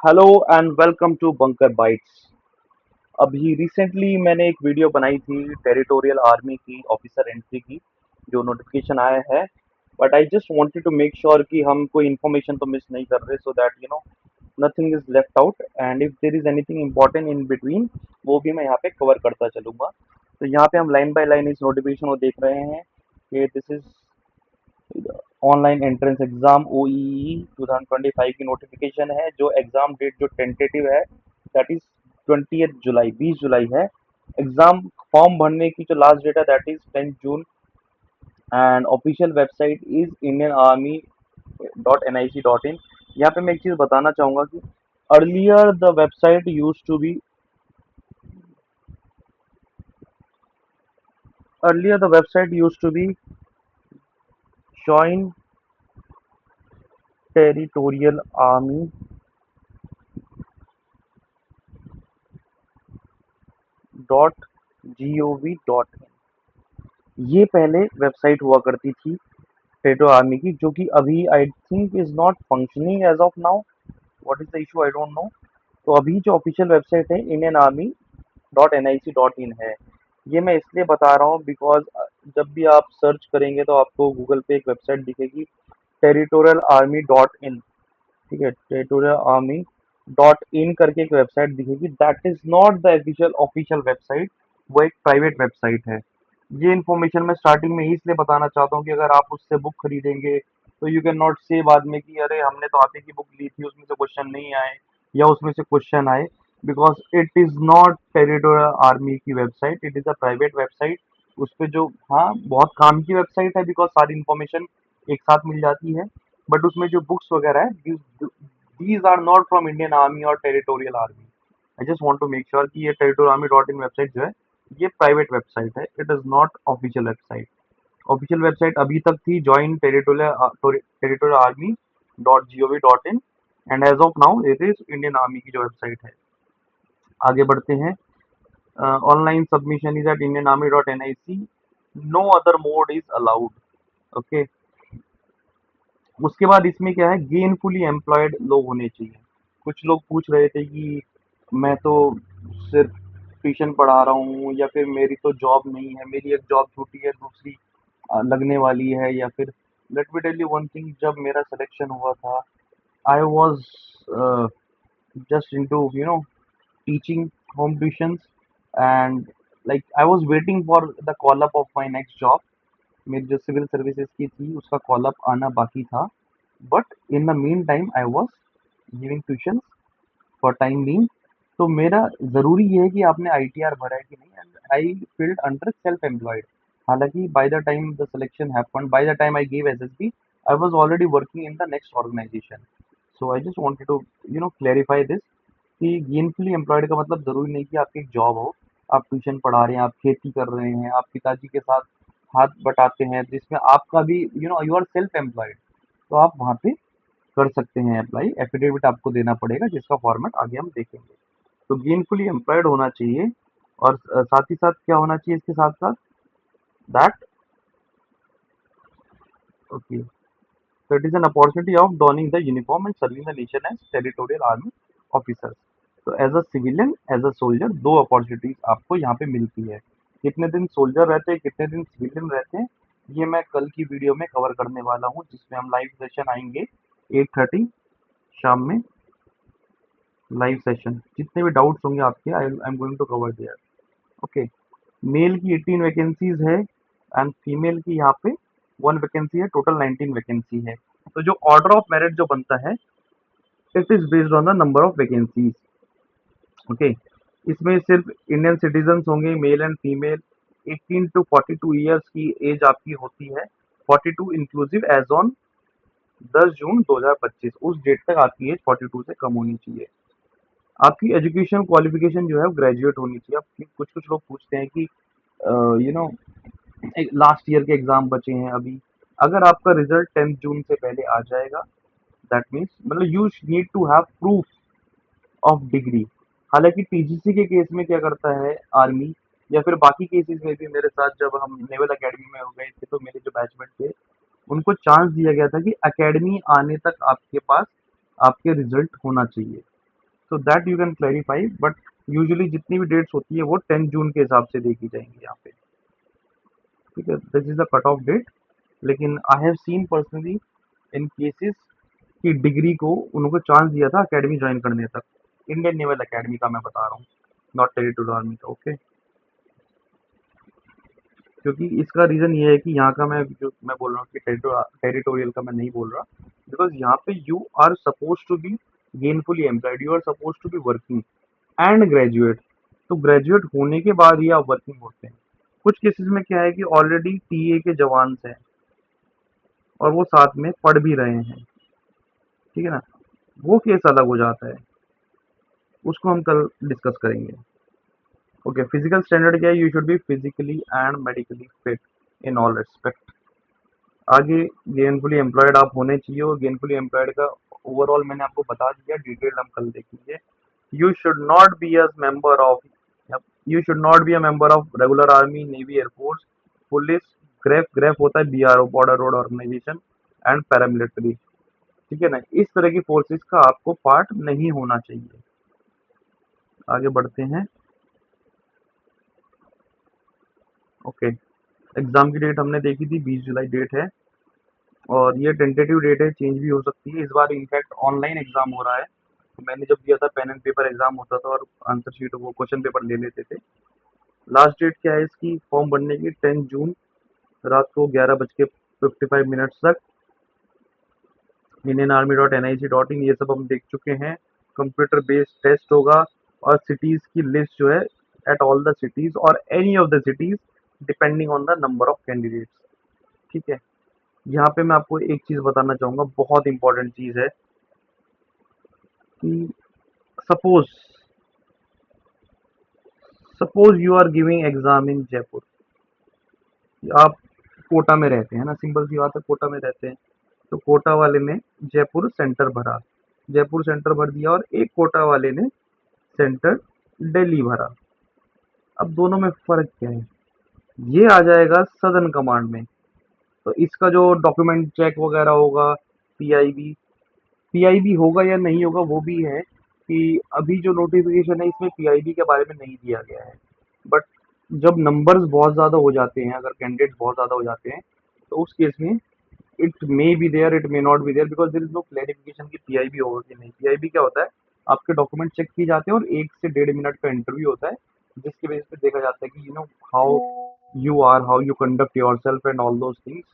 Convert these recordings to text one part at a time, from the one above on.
Hello and welcome to Bunker Bytes. अभी recently मैंने एक वीडियो बनाई थी टेरिटोरियल आर्मी की ऑफिसर एंट्री की, जो नोटिफिकेशन आया है। But I just wanted to make sure कि हम कोई इन्फॉर्मेशन तो मिस नहीं कर रहे, so that nothing is left out and if there is anything important in between, वो भी मैं यहाँ पे कवर करता चलूंगा। तो यहाँ पे हम लाइन बाय लाइन इस नोटिफिकेशन को देख रहे हैं कि this is online entrance exam OEE 2025 की नोटिफिकेशन है। जो एग्जाम डेट जो टेंटेटिव है दैट इज 20 जुलाई, 20 जुलाई है। एग्जाम फॉर्म भरने की जो लास्ट डेट है दैट इज 10 जून। And official website is indianarmy.nic.in। यहाँ पे मैं एक चीज़ बताना चाहूँगा कि earlier the website used to be earlier the website used to be join territorial army dot gov.in। ये पहले वेबसाइट हुआ करती थी टेटो आर्मी की, जो कि अभी I think is not functioning as of now. What is the issue, I don't know. तो अभी जो ऑफिशियल वेबसाइट है indianarmy.nic.in है। ये मैं इसलिए बता रहा हूँ बिकॉज जब भी आप सर्च करेंगे तो आपको गूगल पे एक वेबसाइट दिखेगी, territorialarmy.in। ठीक है, टेरिटोरियल आर्मी डॉट इन करके एक वेबसाइट दिखेगी, that is not the official official website. वो एक प्राइवेट वेबसाइट है। ये इन्फॉर्मेशन मैं स्टार्टिंग में ही इसलिए बताना चाहता हूँ कि अगर आप उससे बुक खरीदेंगे तो यू कैन नॉट से बाद में कि अरे हमने तो आप ही की बुक ली थी, उसमें से क्वेश्चन नहीं आए या उसमें से क्वेश्चन आए। Because it is not territorial army की website, it is a private website. उस पे जो, हाँ, बहुत काम की वेबसाइट है बिकॉज सारी इन्फॉर्मेशन एक साथ मिल जाती है। बट उसमें जो बुक्स वगैरह है, these are not from Indian army और territorial army. I just want to make sure कि ये territorial army dot in website जो है, ये प्राइवेट वेबसाइट है, it is not official website. Official website अभी तक थी join territorial army dot gov.in and as of now it is Indian army की जो वेबसाइट है। आगे बढ़ते हैं। Online submission is at Indian army dot nic। No other mode is allowed. Okay. उसके बाद इसमें क्या है, गेनफुली एम्प्लॉयड लोग होने चाहिए। कुछ लोग पूछ रहे थे कि मैं तो सिर्फ ट्यूशन पढ़ा रहा हूँ, या फिर मेरी तो जॉब नहीं है, मेरी एक जॉब छूटी है, दूसरी लगने वाली है, या फिर let me tell you one thing, जब मेरा सिलेक्शन हुआ था I was just into teaching home tuitions, and like I was waiting for the call up of my next job। मेरी जो सिविल सर्विसेज की थी उसका कॉल अप आना बाकी था। But in the mean time I was giving tuition for time being. तो मेरा ज़रूरी ये है कि आपने ITR भरा है कि नहीं, and I filled under self employed. हालांकि by the time the selection happened, by the time I give SSB, I was already working in the next organisation. So I just wanted to clarify this कि gainfully employed का मतलब ज़रूरी नहीं कि आपकी एक job हो। आप ट्यूशन पढ़ा रहे हैं, आप खेती कर रहे हैं, आप पिताजी के साथ हाथ बटाते हैं, जिसमें आपका भी यू आर सेल्फ एम्प्लॉयड। तो आप वहाँ पे कर सकते हैं अप्लाई। एफिडेविट आपको देना पड़ेगा जिसका फॉर्मेट आगे हम देखेंगे। तो गेनफुली एम्प्लॉयड होना चाहिए। और साथ ही साथ क्या होना चाहिए इसके साथ साथ, that okay, so it is an opportunity of donning the uniform and serving the nation as territorial army officers। तो as a civilian, as a soldier, दो अपॉर्चुनिटीज आपको यहाँ पे मिलती है। कितने दिन सोल्जर रहते हैं, कितने दिन सिविलियन रहते हैं, ये मैं कल की वीडियो में कवर करने वाला हूँ, जिसमें हम लाइव सेशन आएंगे 8:30 शाम में। लाइव सेशन, जितने भी डाउट्स होंगे आपके, I am going to cover there. Okay. Male की 18 वैकेंसीज है एंड फीमेल की यहाँ पे 1 वैकेंसी है, टोटल 19 वैकेंसी है। तो जो ऑर्डर ऑफ मेरिट जो बनता है, it is based on the number of vacancies. Okay. इसमें सिर्फ इंडियन सिटीजन्स होंगे, male and female. 18 to 42 years की एज आपकी होती है, 42 इंक्लूसिव एज ऑन 10 जून 2025। उस डेट तक आपकी एज 42 से कम होनी चाहिए। आपकी एजुकेशन क्वालिफिकेशन जो है वो ग्रेजुएट होनी चाहिए। अब कुछ कुछ लोग पूछते हैं कि यू नो लास्ट ईयर के एग्जाम बचे हैं अभी। अगर आपका रिजल्ट 10 जून से पहले आ जाएगा, दैट मीन्स मतलब you need to have proof of degree. हालांकि TGC के केस में क्या करता है आर्मी, या फिर बाकी केसेस में भी, मेरे साथ जब हम नेवल एकेडमी में हो गए थे तो मेरे जो बैचमेट थे उनको चांस दिया गया था कि एकेडमी आने तक आपके पास आपके रिजल्ट होना चाहिए। So that you can clarify, but usually जितनी भी डेट्स होती है वो 10 जून के हिसाब से देखी जाएंगी यहाँ पे। ठीक है, this is the cut off date. लेकिन I have seen personally in cases कि डिग्री को उनको चांस दिया था अकेडमी ज्वाइन करने तक। इंडियन नेवल अकेडमी का मैं बता रहा हूँ, नॉट टेरिटोरियल आर्मी का। ओके, क्योंकि इसका रीज़न ये है कि यहाँ का मैं जो मैं बोल रहा हूँ कि टेरिटोरियल का मैं नहीं बोल रहा, बिकॉज यहाँ पे you are suppose to be gainfully employed, you are suppose to be working and graduate. तो ग्रेजुएट होने के बाद ही आप वर्किंग होते हैं। कुछ केसेस में क्या है कि ऑलरेडी टीए के जवान हैं और वो साथ में पढ़ भी रहे हैं, ठीक है ना, वो केस अलग हो जाता है, उसको हम कल डिस्कस करेंगे। ओके, फिजिकल स्टैंडर्ड क्या है? You should be physically and medically fit in all respect. आगे गेनफुली एम्प्लॉयड आप होने चाहिए, और गेनफुली एम्प्लॉयड का ओवरऑल मैंने आपको बता दिया, डिटेल हम कल देखेंगे। You should not be a member of you should not be a member of regular army, navy, air force, police, GREF GREF होता है BRO, border road organisation, and paramilitary. ठीक है ना, इस तरह की फोर्सेस का आपको पार्ट नहीं होना चाहिए। आगे बढ़ते हैं। ओके, एग्जाम की डेट हमने देखी थी, 20 जुलाई डेट है, और ये टेंटेटिव डेट है, चेंज भी हो सकती है। इस बार इनफैक्ट ऑनलाइन एग्जाम हो रहा है। तो मैंने जब दिया था पेन एंड पेपर एग्जाम होता था और आंसर शीट वो क्वेश्चन पेपर ले लेते थे। लास्ट डेट क्या है इसकी फॉर्म भरने की? 10 जून रात को 11:55 तक। indianarmy.nic.in ये सब हम देख चुके हैं। कंप्यूटर बेस्ड टेस्ट होगा, और सिटीज की लिस्ट जो है, एट ऑल द सिटीज और any of the cities depending on the number of candidates. ठीक है, यहाँ पे मैं आपको एक चीज बताना चाहूंगा, बहुत इंपॉर्टेंट चीज है कि suppose suppose you are giving exam in Jaipur. आप कोटा में रहते हैं ना, सिंपल सी बात है, कोटा में रहते हैं। तो कोटा वाले ने जयपुर सेंटर भरा, जयपुर सेंटर भर दिया, और एक कोटा वाले ने सेंटर दिल्ली भरा। अब दोनों में फर्क क्या है? ये आ जाएगा सदर्न कमांड में। तो इसका जो डॉक्यूमेंट चेक वगैरह होगा, पीआईबी पीआईबी होगा या नहीं होगा वो भी है, कि अभी जो नोटिफिकेशन है इसमें पीआईबी के बारे में नहीं दिया गया है। बट जब नंबर्स बहुत ज़्यादा हो जाते हैं, अगर कैंडिडेट बहुत ज़्यादा हो जाते हैं, तो उस केस में it may be there, it may not be there, because there is no clarification कि पीआईबी होगा कि नहीं। पीआईबी क्या होता है? आपके डॉक्यूमेंट चेक किए जाते हैं और 1 से 1.5 मिनट का इंटरव्यू होता है, जिसके बेस पे देखा जाता है कि you know how you are, how you conduct yourself and all those things.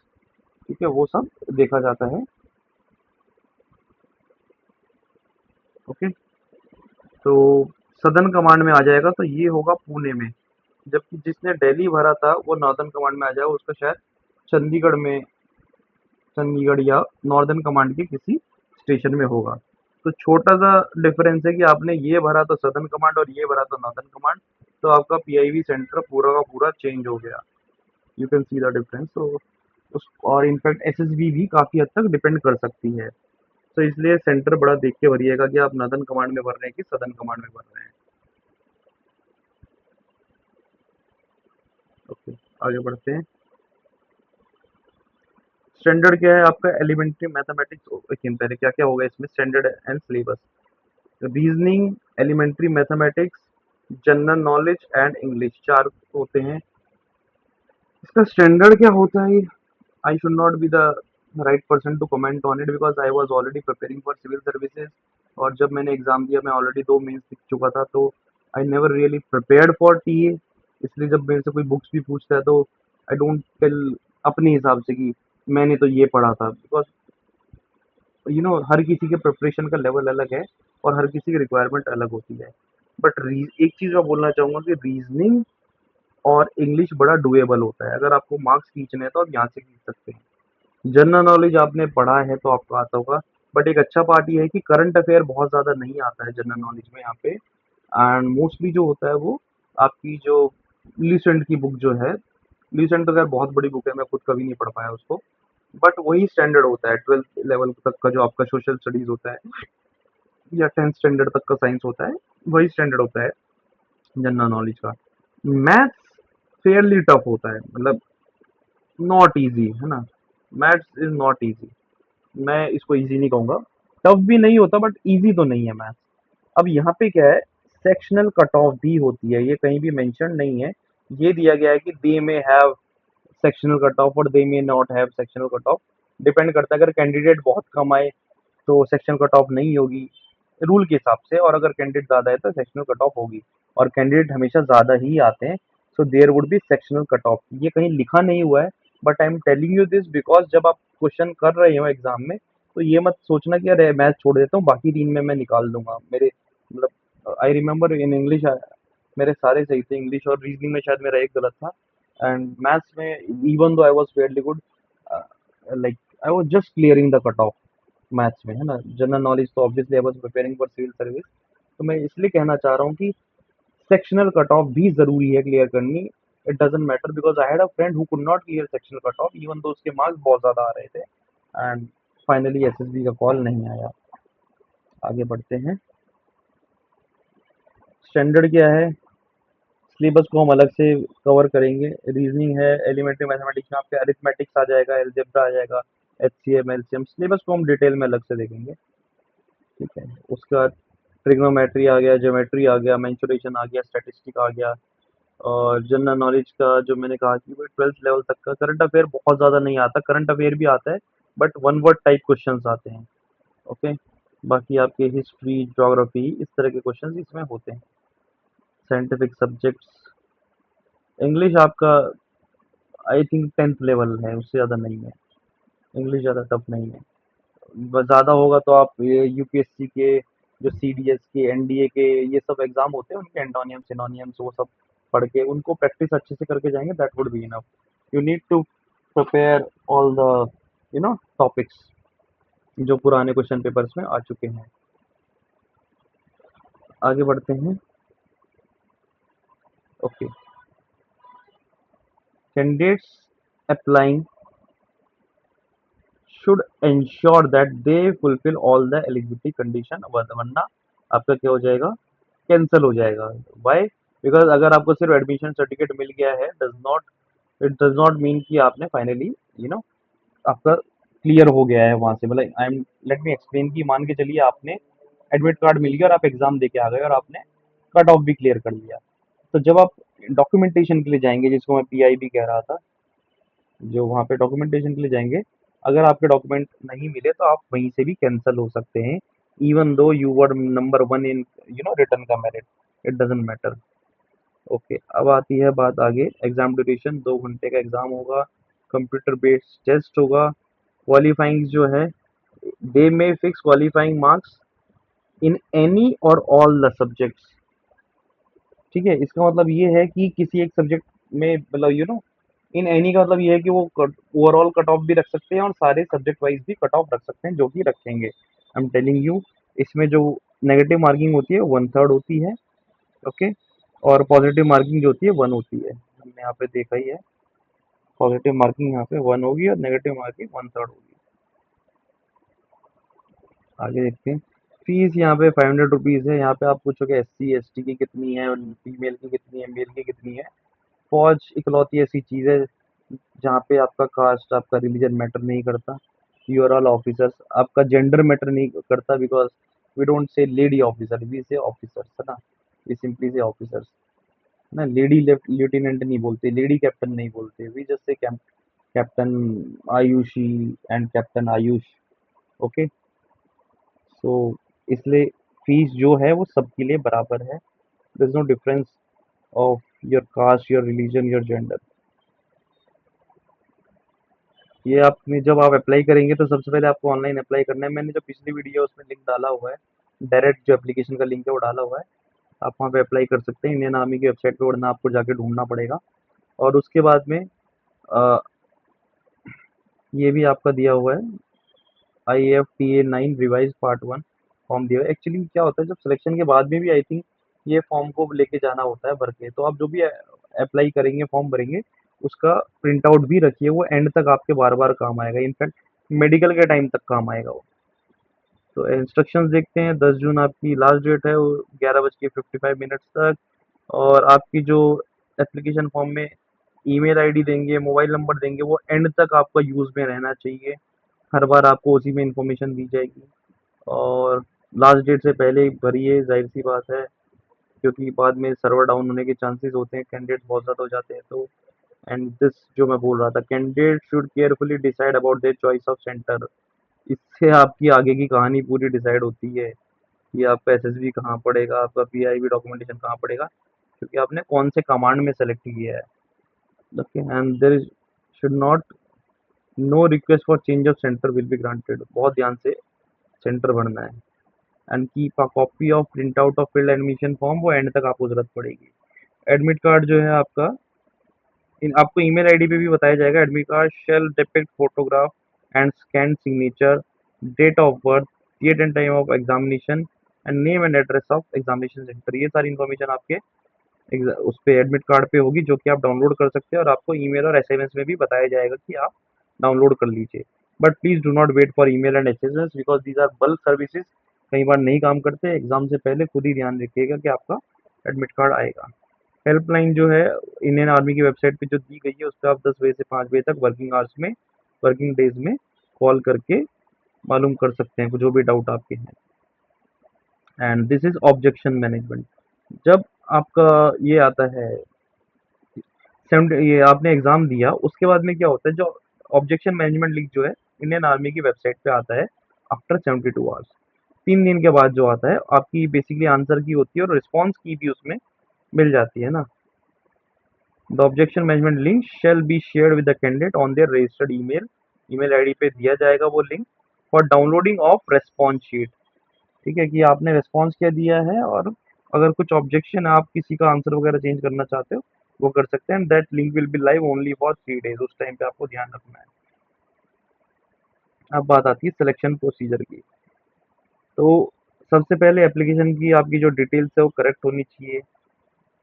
ठीक है, वो सब देखा जाता है। ओके, तो सदर्न कमांड में आ जाएगा, तो ये होगा पुणे में। जबकि जिसने दिल्ली भरा था वो नॉर्दर्न कमांड में आ जाएगा, उसका शायद चंडीगढ़ में, चंडीगढ़ या नॉर्दर्न कमांड के किसी स्टेशन में होगा। तो छोटा सा डिफरेंस है कि आपने ये भरा तो सदर्न कमांड और ये भरा तो नॉर्दर्न कमांड, तो आपका पीआईवी सेंटर पूरा का पूरा चेंज हो गया। You can see the difference. तो उस और इनफैक्ट एसएसबी भी काफ़ी हद तक डिपेंड कर सकती है। तो इसलिए सेंटर बड़ा देख के भरिएगा कि आप नॉर्दर्न कमांड में भर रहे हैं कि सदर्न कमांड में भर रहे हैं। ओके, आगे बढ़ते हैं। स्टैंडर्ड क्या है आपका? Elementary mathematics. पहले क्या क्या होगा इसमें? Standard and syllabus. Reasoning, elementary mathematics, general knowledge and English, 4 होते हैं। इसका स्टैंडर्ड क्या होता है? I should not be the right person to comment on it, because I was already preparing for civil services, और जब मैंने एग्जाम दिया मैं ऑलरेडी 2 मेंस लिख चुका था। तो I never really prepared for TA. इसलिए जब मेरे से कोई बुक्स भी पूछता है तो आई डोंट टेल अपने हिसाब से कि मैंने तो ये पढ़ा था, बिकॉज हर किसी के प्रिपरेशन का लेवल अलग है और हर किसी की रिक्वायरमेंट अलग होती है। बट एक चीज़ मैं बोलना चाहूँगा कि रीजनिंग और इंग्लिश बड़ा डुएबल होता है। अगर आपको मार्क्स खींचने हैं तो आप यहाँ से खींच सकते हैं। जनरल नॉलेज आपने पढ़ा है तो आपको आता होगा, बट एक अच्छा पार्ट ये है कि करंट अफेयर बहुत ज़्यादा नहीं आता है जनरल नॉलेज में यहाँ पे। एंड मोस्टली जो होता है वो आपकी जो लीसेंट की बुक जो है, लीसेंट तो खैर बहुत बड़ी बुक है, मैं खुद कभी नहीं पढ़ पाया उसको, बट वही स्टैंडर्ड होता है 12th लेवल तक का जो आपका सोशल स्टडीज होता है, या 10th स्टैंडर्ड तक का साइंस होता है, वही स्टैंडर्ड होता है जनरल नॉलेज का। मैथ्स फेयरली टफ होता है, मतलब नॉट इजी है ना। मैथ्स इज नॉट इजी, मैं इसको इजी नहीं कहूँगा। टफ भी नहीं होता बट इजी तो नहीं है मैथ्स। अब यहाँ पे क्या है, सेक्शनल कट ऑफ भी होती है, ये कहीं भी मेंशन नहीं है। ये दिया गया है कि they may have sectional cut off और they may not have sectional cut off. Depend करता है, अगर कैंडिडेट बहुत कम आए तो सेक्शनल कट ऑफ नहीं होगी रूल के हिसाब से, और अगर कैंडिडेट ज़्यादा है तो सेक्शनल कट ऑफ होगी, और कैंडिडेट हमेशा ज़्यादा ही आते हैं, so there would be sectional cut off. ये कहीं लिखा नहीं हुआ है, but I am telling you this because जब आप क्वेश्चन कर रहे हो एग्जाम में, तो ये मत सोचना कि अरे मैथ छोड़ देता हूँ, बाकी 3 में मैं निकाल दूंगा। मेरे मतलब आई रिमेंबर इन इंग्लिश मेरे सारे सही थे, इंग्लिश और रीजनिंग में शायद मेरा एक गलत था, एंड मैथ्स में even though I was fairly good, like I was just clearing the cut off maths में, है ना। जनरल नॉलेज तो obviously I was preparing for civil service. तो मैं इसलिए कहना चाह रहा हूँ कि सेक्शनल कट ऑफ भी ज़रूरी है क्लियर करनी। It doesn't matter because I had a friend who could not clear sectional cut of even though उसके मार्क्स बहुत ज़्यादा आ रहे थे, एंड फाइनली एसएसबी का कॉल नहीं आया। आगे बढ़ते हैं। स्टैंडर्ड क्या है, सिलेबस को हम अलग से कवर करेंगे। रीजनिंग है, एलिमेंट्री मैथमेटिक्स में आपके अरिथमेटिक्स आ जाएगा, अलजेब्रा आ जाएगा, एचसीएम, एलसीएम, सिलेबस को हम डिटेल में अलग से देखेंगे, ठीक है। उसके बाद ट्रिग्नोमेट्री आ गया, ज्योमेट्री आ गया, मेंसुरेशन आ गया, स्टैटिस्टिक आ गया, और जनरल नॉलेज का जो मैंने कहा कि वो 12th लेवल तक का। करंट अफेयर बहुत ज़्यादा नहीं आता, करंट अफेयर भी आता है but one word type questions आते हैं, ओके। बाकी आपके हिस्ट्री, ज्योग्राफी, इस तरह के क्वेश्चंस इसमें होते हैं। साइंटिफिक सब्जेक्ट्स, इंग्लिश आपका आई थिंक 10th लेवल है, उससे ज़्यादा नहीं है। इंग्लिश ज़्यादा टफ नहीं है, ज़्यादा होगा तो आप ये यूपीएससी के जो सीडीएस के, एनडीए के ये सब एग्जाम होते हैं, उनके एंटोनियम सिनोनियम्स वो सब पढ़ के उनको प्रैक्टिस अच्छे से करके जाएंगे, that would be enough. You need to prepare all the topics जो पुराने क्वेश्चन पेपर्स में आ चुके हैं। आगे बढ़ते हैं, okay. Candidates applying should ensure that they fulfill all the eligibility condition, वरना आपका क्या हो जाएगा, कैंसिल हो जाएगा। वाई? बिकॉज अगर आपको सिर्फ एडमिशन सर्टिफिकेट मिल गया है, डज नॉट मीन कि आपने फाइनली आपका क्लियर हो गया है वहां से। मतलब I am let me explain कि मान के चलिए आपने एडमिट कार्ड मिल गया और आप एग्जाम दे के आ गए और आपने कट ऑफ भी क्लियर कर लिया, तो जब आप डॉक्यूमेंटेशन के लिए जाएंगे, जिसको मैं पीआई भी कह रहा था, जो वहाँ पे डॉक्यूमेंटेशन के लिए जाएंगे, अगर आपके डॉक्यूमेंट नहीं मिले तो आप वहीं से भी कैंसिल हो सकते हैं, even though you were number 1 in written का merit, it doesn't matter, okay. अब आती है बात आगे, एग्जाम ड्यूरेशन 2 घंटे का एग्जाम होगा, कंप्यूटर बेस्ड टेस्ट होगा। क्वालिफाइंग जो है, दे में fix qualifying marks in any और ऑल द सब्जेक्ट्स, ठीक है। इसका मतलब ये है कि किसी एक सब्जेक्ट में, मतलब इन एनी का मतलब ये है कि वो ओवरऑल कट ऑफ भी रख सकते हैं और सारे सब्जेक्ट वाइज भी कट ऑफ रख सकते हैं, जो कि रखेंगे। आई एम टेलिंग यू, इसमें जो नेगेटिव मार्किंग होती है 1/3 होती है, ओके, और पॉजिटिव मार्किंग जो होती है 1 होती है। हमने यहाँ पे देखा ही है, पॉजिटिव मार्किंग यहाँ पे 1 होगी और नेगेटिव मार्किंग 1/3 होगी। आगे देखते हैं। फीस यहाँ पे 500 रुपीज़ है। यहाँ पे आप पूछोगे SC ST की कितनी है, और फीमेल की कितनी है, मेल की कितनी है। फौज इकलौती ऐसी चीज़ है जहाँ पे आपका कास्ट, आपका रिलीजन मैटर नहीं करता। यू आर ऑल ऑफिसर्स, आपका जेंडर मैटर नहीं करता, because we don't say lady officer, we say officers, है ना। वी सिंपली से ऑफिसर्स, ना। लेडी लेफ्टिनेंट नहीं बोलते, लेडी कैप्टन नहीं बोलते, we just say captain Aayushi and captain Ayush, okay. So इसलिए फीस जो है वो सबके लिए बराबर है, there is no difference of your caste, your religion, your gender. ये आपने जब आप अप्लाई करेंगे तो सबसे पहले आपको ऑनलाइन अप्लाई करना है। मैंने जो पिछली वीडियो है उसमें लिंक डाला हुआ है, डायरेक्ट जो एप्लीकेशन का लिंक है वो डाला हुआ है, आप वहाँ पे अप्लाई कर सकते हैं। इंडियन आर्मी की वेबसाइट पे, वरना आपको जाके ढूंढना पड़ेगा। और उसके बाद में अ, ये भी आपका दिया हुआ है, IFTA 9 रिवाइज पार्ट 1 फॉर्म दिया हुआ है। एक्चुअली क्या होता है, जब सिलेक्शन के बाद में भी आई थिंक ये फॉर्म को लेके जाना होता है भर के, तो आप जो भी अप्लाई करेंगे, फॉर्म भरेंगे, उसका प्रिंट आउट भी रखिए, वो एंड तक आपके बार बार काम आएगा, इनफैक्ट मेडिकल के टाइम तक काम आएगा वो। तो इंस्ट्रक्शंस देखते हैं। 10 जून आपकी लास्ट डेट है, वो 11:55 तक। और आपकी जो एप्लीकेशन फॉर्म में ईमेल आईडी देंगे, मोबाइल नंबर देंगे, वो एंड तक आपका यूज़ में रहना चाहिए। हर बार आपको उसी में इंफॉर्मेशन दी जाएगी। और लास्ट डेट से पहले ही भरिए, ज़ाहिर-सी बात है, क्योंकि बाद में सर्वर डाउन होने के चांसेस होते हैं, कैंडिडेट्स बहुत ज़्यादा हो जाते हैं तो। एंड दिस जो मैं बोल रहा था, candidate should carefully decide about their choice of centre. इससे आपकी आगे की कहानी पूरी डिसाइड होती है कि आपका एसएसबी कहाँ पड़ेगा, आपका पीआईबी डॉक्यूमेंटेशन कहाँ पड़ेगा, क्योंकि आपने कौन से कमांड में सेलेक्ट किया है। Okay, and there is should not no request for change of centre will be granted. बहुत ध्यान से सेंटर भरना है। And keep a copy of print out of filled admission form, वो एंड तक आपको जरूरत पड़ेगी। एडमिट कार्ड जो है आपका, आपको ईमेल आईडी पे भी बताया जाएगा। Admit card shall depict photograph and scan signature, date of birth, date and time of examination and name and address of examination centre. ये सारी इन्फॉर्मेशन आपके उस पे एडमिट कार्ड पे होगी, जो कि आप डाउनलोड कर सकते हैं, और आपको ईमेल और एसएमएस में भी बताया जाएगा कि आप डाउनलोड कर लीजिए। But please do not wait for email and SMS because these are bulk services, कई बार नहीं काम करते। एग्जाम से पहले खुद ही ध्यान रखिएगा कि आपका एडमिट कार्ड आएगा। हेल्पलाइन जो है इंडियन आर्मी की वेबसाइट पे जो दी गई है, उस पर आप 10 बजे से 5 बजे तक वर्किंग आवर्स में, वर्किंग डेज में कॉल करके मालूम कर सकते हैं जो भी डाउट आपके हैं। And this is objection management. जब आपका ये आता है, ये आपने एग्जाम दिया, उसके बाद में क्या होता है, जो ऑब्जेक्शन मैनेजमेंट लिंक जो है इंडियन आर्मी की वेबसाइट पे आता है आफ्टर 72 आवर्स। 3 दिन के बाद जो आता है, आपकी बेसिकली आंसर की होती है और रिस्पॉन्स की भी उसमें मिल जाती है ना। The objection management link shall be shared with the candidate on their registered email. Email ID पे दिया जाएगा वो link for downloading of response sheet. ठीक है, कि आपने रेस्पॉन्स क्या दिया है, और अगर कुछ ऑब्जेक्शन आप किसी का आंसर वगैरह चेंज करना चाहते हो, वो कर सकते हैं। That link will be live only for 3 days। उस टाइम पे आपको ध्यान रखना है। अब बात आती है सिलेक्शन प्रोसीजर की। तो सबसे पहले एप्लीकेशन की आपकी जो डिटेल्स है वो करेक्ट होनी चाहिए,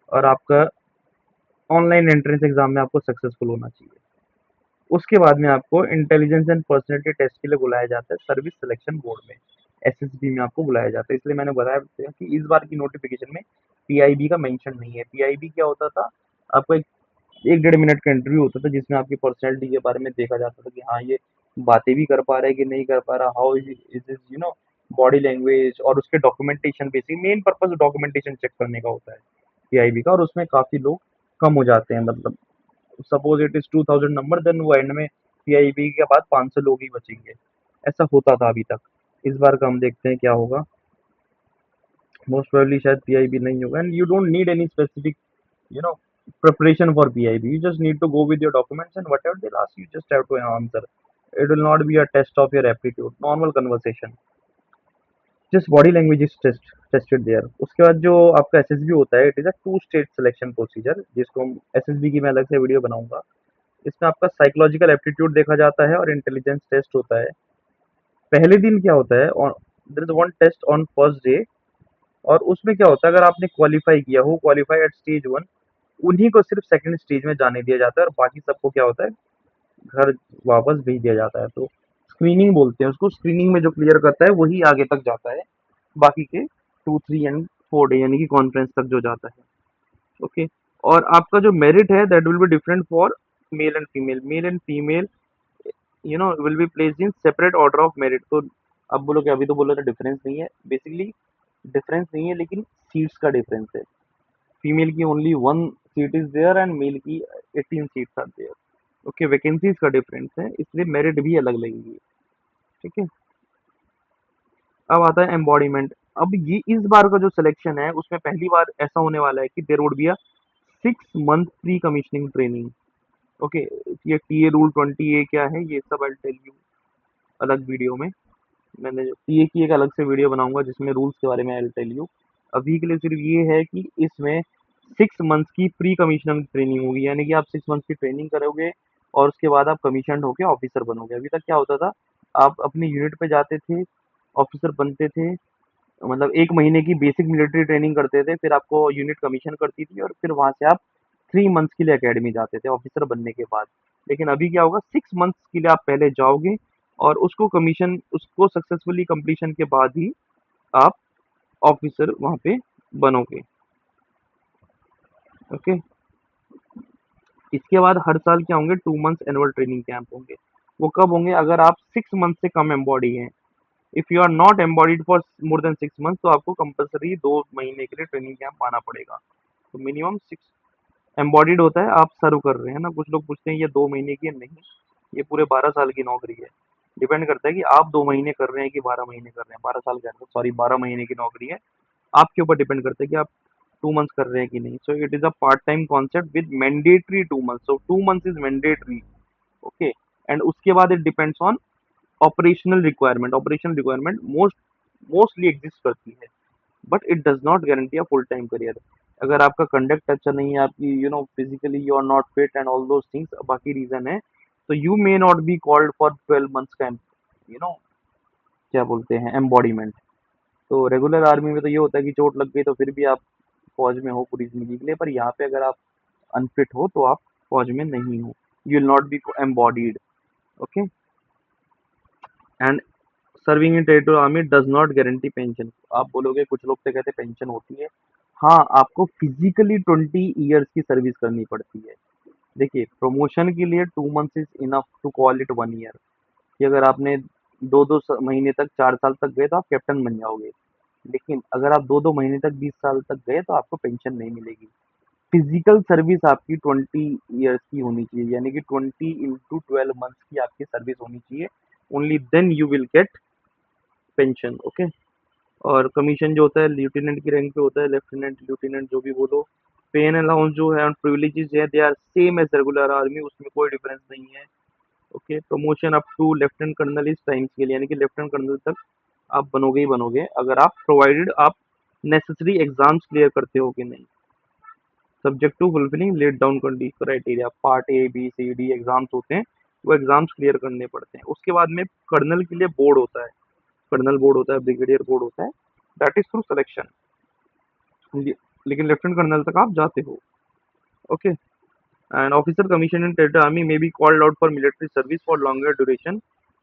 और आपका ऑनलाइन एंट्रेंस एग्जाम में आपको सक्सेसफुल होना चाहिए। उसके बाद में आपको इंटेलिजेंस एंड पर्सनैलिटी टेस्ट के लिए बुलाया जाता है सर्विस सिलेक्शन बोर्ड में, एसएसबी में आपको बुलाया जाता है। इसलिए मैंने बताया कि इस बार की नोटिफिकेशन में पीआईबी का मेंशन नहीं है। पीआईबी क्या होता था, आपको एक 1.5 मिनट का इंटरव्यू होता था, जिसमें आपकी पर्सनैलिटी के बारे में देखा जाता था कि हाँ, ये बातें भी कर पा रहा है कि नहीं कर पा रहा, how is is body language, और उसके documentation. Basic main purpose documentation check करने का होता है पीआईबी का, और उसमें काफी लोग कम हो जाते हैं। मतलब suppose it is 2000 number, then वो एंड में पीआईबी के बाद 500 लोग ही बचेंगे। ऐसा होता था अभी तक। इस बार का हम देखते हैं क्या होगा। मोस्ट प्रोबेबली शायद पीआईबी नहीं होगा। And you don't need any specific you know preparation for PIB. You just need to go with your documents, and whatever they'll ask you just have to answer. It will not be a test of your aptitude, normal conversation, just body language is tested there. उसके बाद जो आपका SSB होता है, it is a 2 stage selection procedure, जिसको हम SSB की मैं अलग से वीडियो बनाऊंगा। इसमें आपका साइकोलॉजिकल एप्टीट्यूड देखा जाता है और इंटेलिजेंस टेस्ट होता है। पहले दिन क्या होता है, there is one test on first day, और उसमें क्या होता है, अगर आपने क्वालिफाई किया हो, क्वालिफाई एट स्टेज 1, उन्हीं को सिर्फ सेकंड स्टेज में जाने दिया जाता है, और बाकी सबको क्या होता है, घर वापस भेज दिया जाता है। तो स्क्रीनिंग बोलते हैं उसको। स्क्रीनिंग में जो क्लियर करता है वही आगे तक जाता है, बाकी के 2, 3 एंड 4 डे यानी कि कॉन्फ्रेंस तक जो जाता है। ओके, और आपका जो मेरिट है that will be different for male and female. Mail and female will be placed in separate order of merit. तो अब बोलो कि अभी तो बोलो तो डिफरेंस नहीं है, बेसिकली डिफरेंस नहीं है, लेकिन सीट्स का डिफरेंस है। फीमेल की only 1 seat is there and male की 18 seats are there. Okay, vacancies का डिफरेंस है, इसलिए मेरिट भी अलग लगेगी। ठीक है, अब आता है एम्बॉडीमेंट। अब ये इस बार का जो सिलेक्शन है, उसमें पहली बार ऐसा होने वाला है कि there would be a 6 month pre commissioning training. Okay, ये टीए रूल 20A क्या है, ये सब आई टेल यू अलग वीडियो में। मैंने टीए की एक अलग से वीडियो बनाऊंगा जिसमें रूल्स के बारे में आई टेल यू। अभी के लिए सिर्फ ये है कि इसमें 6 मंथ्स की प्री कमीशनिंग ट्रेनिंग होगी, यानी कि आप 6 मंथ्स की ट्रेनिंग करोगे, और उसके बाद आप कमीशन होके ऑफिसर बनोगे। अभी तक क्या होता था, आप अपनी यूनिट पे जाते थे, ऑफिसर बनते थे, मतलब 1 महीने की बेसिक मिलिट्री ट्रेनिंग करते थे, फिर आपको यूनिट कमीशन करती थी, और फिर वहां से आप 3 मंथ्स के लिए एकेडमी जाते थे ऑफिसर बनने के बाद। लेकिन अभी क्या होगा, 6 मंथ्स के लिए आप पहले जाओगे, और उसको सक्सेसफुली कंप्लीशन के बाद ही आप ऑफिसर वहां पे बनोगे। ओके, इसके बाद हर साल क्या होंगे, 2 मंथ्स एनुअल ट्रेनिंग कैंप होंगे। वो कब होंगे, अगर आप 6 मंथ से कम एम्बॉडी हैं। If you are not embodied for more than 6 month तो आपको कंपलसरी 2 महीने के लिए ट्रेनिंग कैंप आना पड़ेगा। तो मिनिमम 6 एम्बॉडीड होता है, आप सर्व कर रहे हैं ना। कुछ लोग पूछते हैं ये 2 महीने की है, नहीं, ये पूरे 12 साल की नौकरी है। डिपेंड करता है कि आप 2 महीने कर रहे हैं कि 12 महीने कर रहे हैं। 12 साल के अंदर, सॉरी, 12 महीने की नौकरी है। आपके ऊपर डिपेंड करता है कि आप 2 मंथ्स कर रहे हैं कि नहीं। So it is a part time concept with mandatory 2 months, so 2 months is mandatory. Okay. And उसके बाद it depends on operational requirement mostly exist करती है, but it does not guarantee a full time career. अगर आपका conduct अच्छा नहीं है, आपकी physically you are not fit and all those things, बाकी रीजन है, तो you may not be called for 12 months का यू नो क्या बोलते हैं, एम्बॉडीमेंट। तो रेगुलर आर्मी में तो ये होता है कि चोट लग गई तो फिर भी आप फौज में हो पूरी जिंदगी के लिए, पर यहाँ पे अगर आप अनफिट हो तो आप फौज में नहीं हो, you will not be embodied. Okay. And serving in territorial army does not guarantee pension. आप बोलोगे कुछ लोग तो कहते हैं पेंशन होती है। हाँ, आपको फिजिकली 20 ईयर्स की सर्विस करनी पड़ती है। देखिए, प्रमोशन के लिए 2 months is enough to call it 1 year. कि अगर आपने दो दो महीने तक, 4 साल तक गए तो आप कैप्टन बन जाओगे। लेकिन अगर आप दो दो महीने तक, 20 साल तक गए तो आपको पेंशन नहीं मिलेगी। फिजिकल सर्विस आपकी 20 ईयर्स की होनी चाहिए, यानी कि 20 × 12 मंथ्स की आपकी सर्विस होनी चाहिए। Only then you will get pension. Okay. और कमीशन जो होता है लेफ्टिनेंट की रैंक पे होता है, लेफ्टिनेंट, लेफ्टिनेंट जो भी बोलो। पे एंड अलाउंस जो है, प्रिविलेजेस है, they are same as regular army, उसमें कोई डिफरेंस नहीं है। Okay. Promotion up to lieutenant colonel is time scale, यानी कि लेफ्टिनेंट कर्नल तक आप बनोगे ही बनोगे, अगर आप प्रोवाइडेड आप नेसेसरी एग्जाम्स क्लियर करते हो कि नहीं। Subject to fulfilling laid down criteria, part A B C D exams होते हैं, वो एग्जाम्स क्लियर करने पड़ते हैं। उसके बाद में कर्नल के लिए बोर्ड होता है, कर्नल बोर्ड होता है, ब्रिगेडियर बोर्ड होता है, दैट इज थ्रू सिलेक्शन। लेकिन लेफ्टिनेंट कर्नल तक आप जाते हो। Okay. And officer commission in territory army में be called out for military service for longer duration,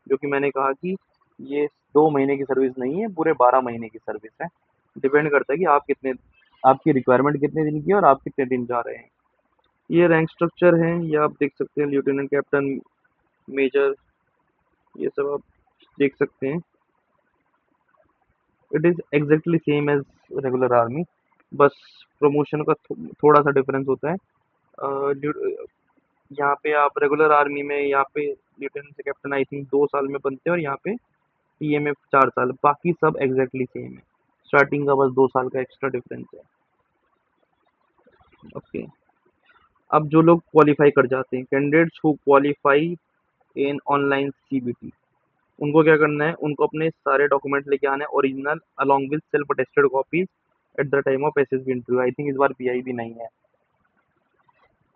जो कि मैंने कहा कि ये 2 महीने की सर्विस नहीं है, पूरे 12 महीने की सर्विस है। डिपेंड करता है कि आप कितने, आपकी रिक्वायरमेंट कितने दिन की है और आप कितने दिन जा रहे हैं। ये रैंक स्ट्रक्चर है, ये आप देख सकते हैं, लेफ्टिनेंट कैप्टन, मेजर, ये सब आप देख सकते हैं। It is exactly same as regular army, बस प्रमोशन का थोड़ा सा डिफरेंस होता है। यहाँ पे आप रेगुलर आर्मी में, यहाँ पे लेफ्टिनेंट से कैप्टन आई थिंक 2 साल में बनते हैं, और यहाँ पे टीएमएफ 4 साल, बाकी सब एग्जैक्टली सेम है। स्टार्टिंग का बस 2 साल का एक्स्ट्रा डिफरेंस है। ओके। अब जो लोग क्वालिफाई कर जाते हैं, candidates who qualify in online CBT, उनको क्या करना है, उनको अपने सारे डॉक्यूमेंट लेके आने हैं, original along with self attested copies at the time of SSB interview. I think इस बार पीआईबी नहीं है,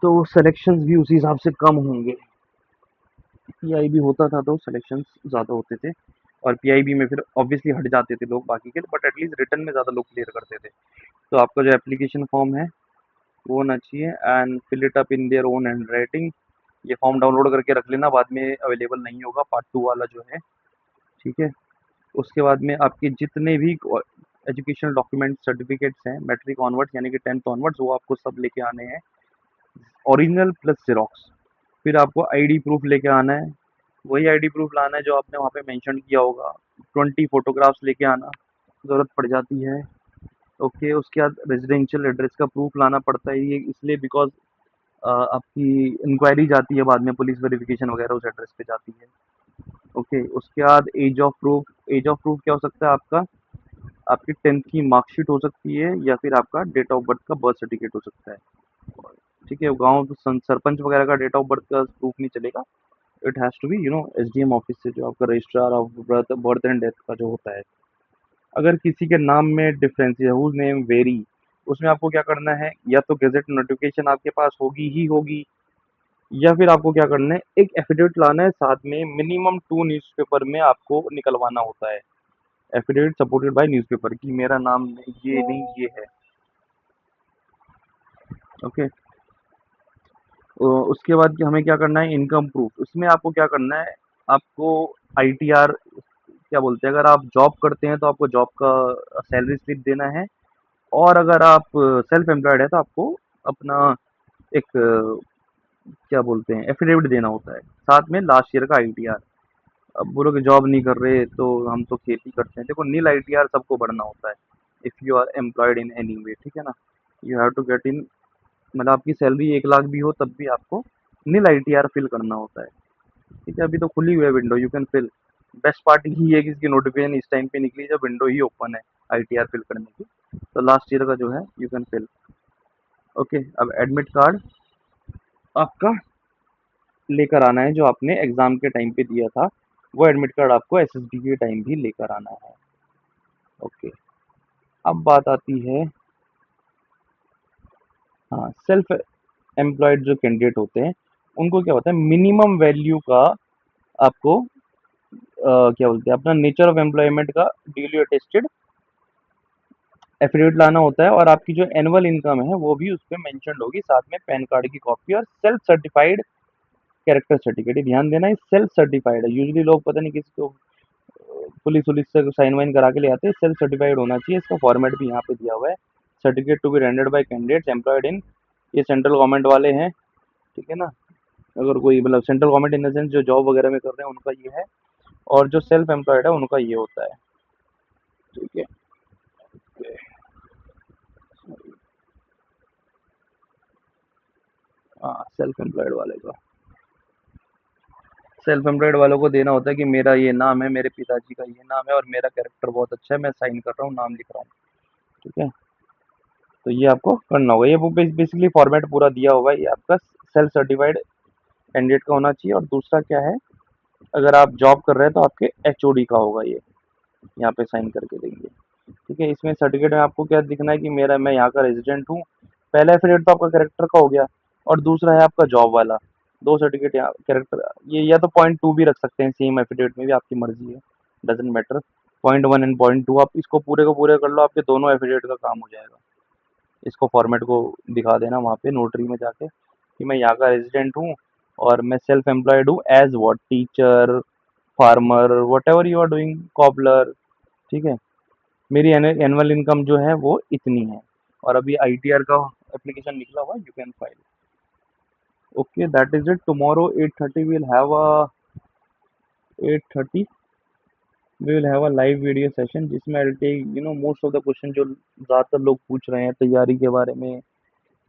तो सिलेक्शंस भी उसी हिसाब से कम होंगे। पीआईबी होता था तो सिलेक्शंस ज़्यादा होते थे, और पीआईबी में फिर ऑब्वियसली हट जाते थे लोग बाकी के, बट एटलीस्ट रिटर्न में ज़्यादा लोग क्लियर करते थे। तो आपका जो एप्लीकेशन फॉर्म है वो होना चाहिए, and fill it up in their own handwriting. ये फॉर्म डाउनलोड करके रख लेना, बाद में अवेलेबल नहीं होगा, पार्ट 2 वाला जो है। ठीक है। उसके बाद में आपके जितने भी एजुकेशनल डॉक्यूमेंट सर्टिफिकेट्स हैं, मैट्रिक ऑनवर्ड्स यानी कि 10th ऑनवर्ड्स, वो आपको सब लेके आने हैं, ओरिजिनल प्लस जेरोक्स। फिर आपको आईडी प्रूफ लेके आना है, वही आईडी प्रूफ लाना है जो आपने वहाँ पे मेंशन किया होगा। 20 फोटोग्राफ्स लेके आना, ज़रूरत पड़ जाती है। ओके। उसके बाद रेजिडेंशियल एड्रेस का प्रूफ लाना पड़ता है, ये इसलिए बिकॉज आपकी इंक्वायरी जाती है बाद में, पुलिस वेरिफिकेशन वगैरह उस एड्रेस पे जाती है। ओके। उसके बाद age of proof, age of proof क्या हो सकता है आपका, आपकी 10th की मार्कशीट हो सकती है, या फिर आपका डेट ऑफ बर्थ का बर्थ सर्टिफिकेट हो सकता है। ठीक है। गांव सरपंच वगैरह का डेट ऑफ बर्थ का प्रूफ नहीं चलेगा, it has to be SDM office से, जो आपका registrar of birth and death का जो होता है। अगर किसी के नाम में डिफरेंस है, हुज नेम वेरी, उसमें आपको क्या करना है, या तो गेजेट नोटिफिकेशन आपके पास होगी ही होगी, या फिर आपको क्या करना है, एक एफिडेविट लाना है, साथ में मिनिमम 2 न्यूज़पेपर में आपको निकलवाना होता है। एफिडेविट सपोर्टेड बाय न्यूज़पेपर कि मेरा नाम ये नहीं, ये है। ओके। उसके बाद कि हमें क्या करना है, इनकम प्रूफ। उसमें आपको क्या करना है, आपको आईटीआर क्या बोलते हैं, अगर आप जॉब करते हैं तो आपको जॉब का सैलरी स्लिप देना है, और अगर आप सेल्फ एम्प्लॉयड है तो आपको अपना एक क्या बोलते हैं, एफिडेविट देना होता है, साथ में लास्ट ईयर का आईटीआर। अब बोलोगे जॉब नहीं कर रहे तो हम तो खेती करते हैं, देखो नील आईटीआर सबको भरना होता है if you are employed in any way, ठीक है ना। You have to get in, मतलब आपकी सैलरी 1 लाख भी हो तब भी आपको नील आईटीआर फिल करना होता है, ठीक है। अभी तो खुली हुई है window, you can fill. Best part ये है कि इसकी नोटिफिकेशन इस टाइम पे निकली जब विंडो ही ओपन है आईटीआर फिल करने की, तो लास्ट ईयर का जो है यू कैन फिल। ओके, अब एडमिट कार्ड आपका लेकर आना है, जो आपने एग्जाम के टाइम पे दिया था वो एडमिट कार्ड आपको एसएसबी के टाइम भी लेकर आना है। ओके, अब बात आती है, हाँ, सेल्फ एम्प्लॉयड जो कैंडिडेट होते हैं उनको क्या होता है, मिनिमम वैल्यू का आपको क्या बोलते हैं, अपना नेचर ऑफ एम्प्लॉयमेंट का ड्यूली अटेस्टेड एफिडेविट लाना होता है, और आपकी जो एनुअल इनकम है वो भी उस पे मेंशन्ड होगी, साथ में पैन कार्ड की कॉपी और सेल्फ सर्टिफाइड कैरेक्टर सर्टिफिकेट। ध्यान देना, ये सेल्फ सर्टिफाइड है, यूजुअली लोग पता नहीं किसी को पुलिस वुलिस से साइन वाइन करा के ले आते हैं, सेल्फ सर्टिफाइड होना चाहिए। इसका फॉर्मेट भी यहाँ पे दिया हुआ है, certificate to be rendered by candidates employed in, ये सेंट्रल गवर्नमेंट वाले हैं, ठीक है ना। अगर कोई मतलब central government in the sense जो जॉब वगैरह में कर रहे हैं उनका ये है, और जो सेल्फ एम्प्लॉयड है उनका ये होता है, ठीक है। हाँ, सेल्फ एम्प्लॉयड वाले का, सेल्फ एम्प्लॉयड वालों को देना होता है कि मेरा ये नाम है, मेरे पिताजी का ये नाम है और मेरा कैरेक्टर बहुत अच्छा है, मैं साइन कर रहा हूँ, नाम लिख रहा हूँ, ठीक है। तो ये आपको करना होगा, ये वो बेसिकली फॉर्मेट पूरा दिया हुआ है, ये आपका सेल्फ सर्टिफाइड कैंडिडेट का होना चाहिए। और दूसरा क्या है, अगर आप जॉब कर रहे हैं तो आपके एचओडी का होगा ये, यहाँ पे साइन करके देंगे, ठीक है। इसमें सर्टिफिकेट में आपको क्या दिखना है कि मेरा मैं यहाँ का रेजिडेंट हूँ, पहला एफिडेविट तो आपका कैरेक्टर का हो गया, और दूसरा है आपका जॉब वाला, दो सर्टिफिकेट यहाँ कैरेक्टर, ये या तो पॉइंट 2 भी रख सकते हैं सेम एफिडेविट में भी, आपकी मर्जी है, doesn't matter. Point 1 and point 2 आप इसको पूरे को पूरे कर लो, आपके दोनों एफिडेविट का काम हो जाएगा। इसको फॉर्मेट को दिखा देना वहाँ पे नोटरी में जाके कि मैं यहाँ का रेजिडेंट हूँ और मैं सेल्फ एम्प्लॉयड हूँ as what, teacher, farmer, whatever you are doing, cobbler, ठीक है। मेरी एनुअल इनकम जो है वो इतनी है, और अभी आईटीआर का एप्लीकेशन निकला हुआ, you can file. Okay, that is it. Tomorrow 8:30 will have a 8:30 we will have a live video session, जिसमें I take most of the question जो ज़्यादातर लोग पूछ रहे हैं तैयारी के बारे में।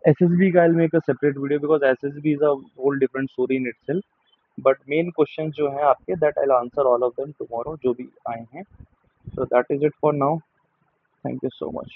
एसएसबी का I will make a separate video because SSB is a whole different story in itself, but main question जो हैं आपके, that I will answer all of them tomorrow जो भी आए हैं। So that is it for now, thank you so much.